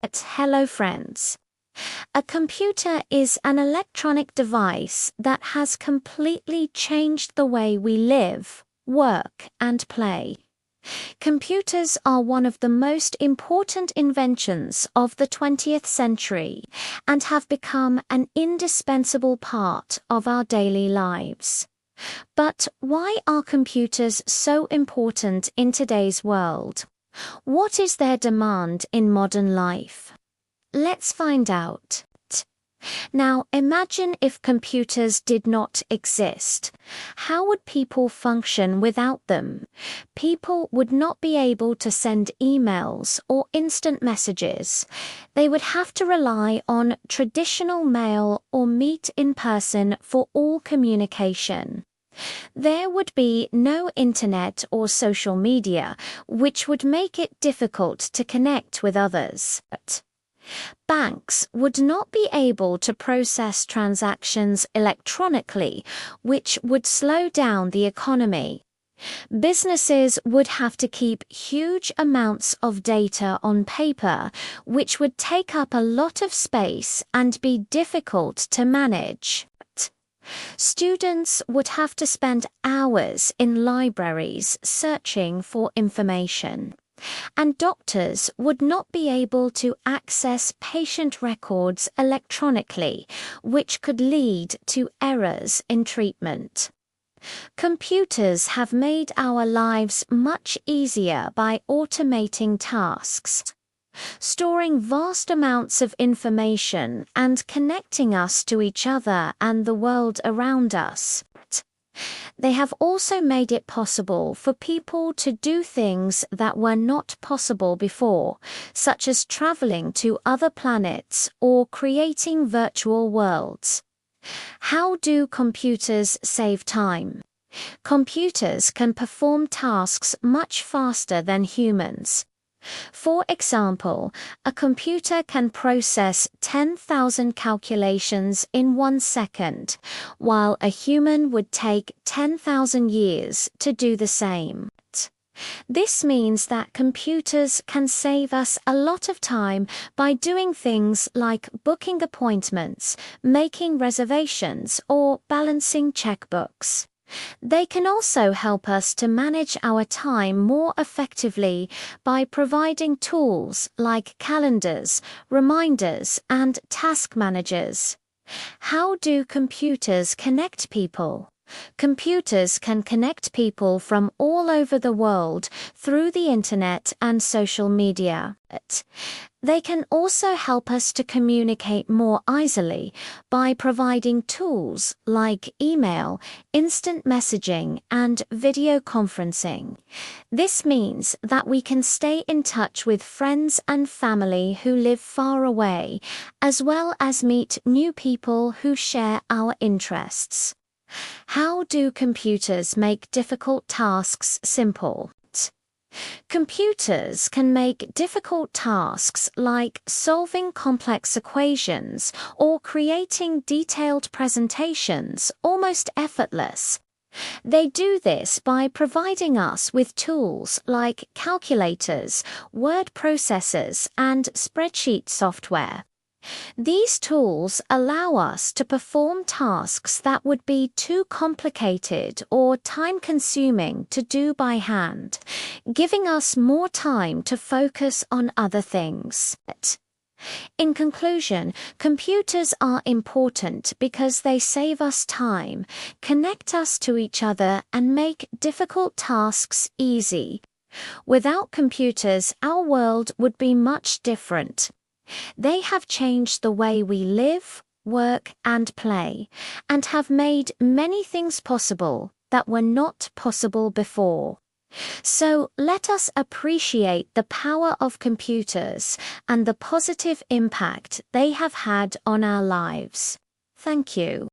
Hello friends. A computer is an electronic device that has completely changed the way we live, work, and play. Computers are one of the most important inventions of the 20th century and have become an indispensable part of our daily lives. But why are computers so important in today's world? What is their demand in modern life? Let's find out. Now, imagine if computers did not exist. How would people function without them? People would not be able to send emails or instant messages. They would have to rely on traditional mail or meet in person for all communication. There would be no internet or social media, which would make it difficult to connect with others. Banks would not be able to process transactions electronically, which would slow down the economy. Businesses would have to keep huge amounts of data on paper, which would take up a lot of space and be difficult to manage. Students would have to spend hours in libraries searching for information. And doctors would not be able to access patient records electronically, which could lead to errors in treatment. Computers have made our lives much easier by automating tasks, storing vast amounts of information and connecting us to each other and the world around us. They have also made it possible for people to do things that were not possible before, such as traveling to other planets or creating virtual worlds. How do computers save time? Computers can perform tasks much faster than humans. For example, a computer can process 10,000 calculations in 1 second, while a human would take 10,000 years to do the same. This means that computers can save us a lot of time by doing things like booking appointments, making reservations, or balancing checkbooks. They can also help us to manage our time more effectively by providing tools like calendars, reminders, and task managers. How do computers connect people? Computers can connect people from all over the world through the internet and social media. They can also help us to communicate more easily by providing tools like email, instant messaging, and video conferencing. This means that we can stay in touch with friends and family who live far away, as well as meet new people who share our interests. How do computers make difficult tasks simple? Computers can make difficult tasks like solving complex equations or creating detailed presentations almost effortless. They do this by providing us with tools like calculators, word processors, and spreadsheet software. These tools allow us to perform tasks that would be too complicated or time-consuming to do by hand, giving us more time to focus on other things. In conclusion, computers are important because they save us time, connect us to each other, and make difficult tasks easy. Without computers, our world would be much different. They have changed the way we live, work, and play, and have made many things possible that were not possible before. So let us appreciate the power of computers and the positive impact they have had on our lives. Thank you.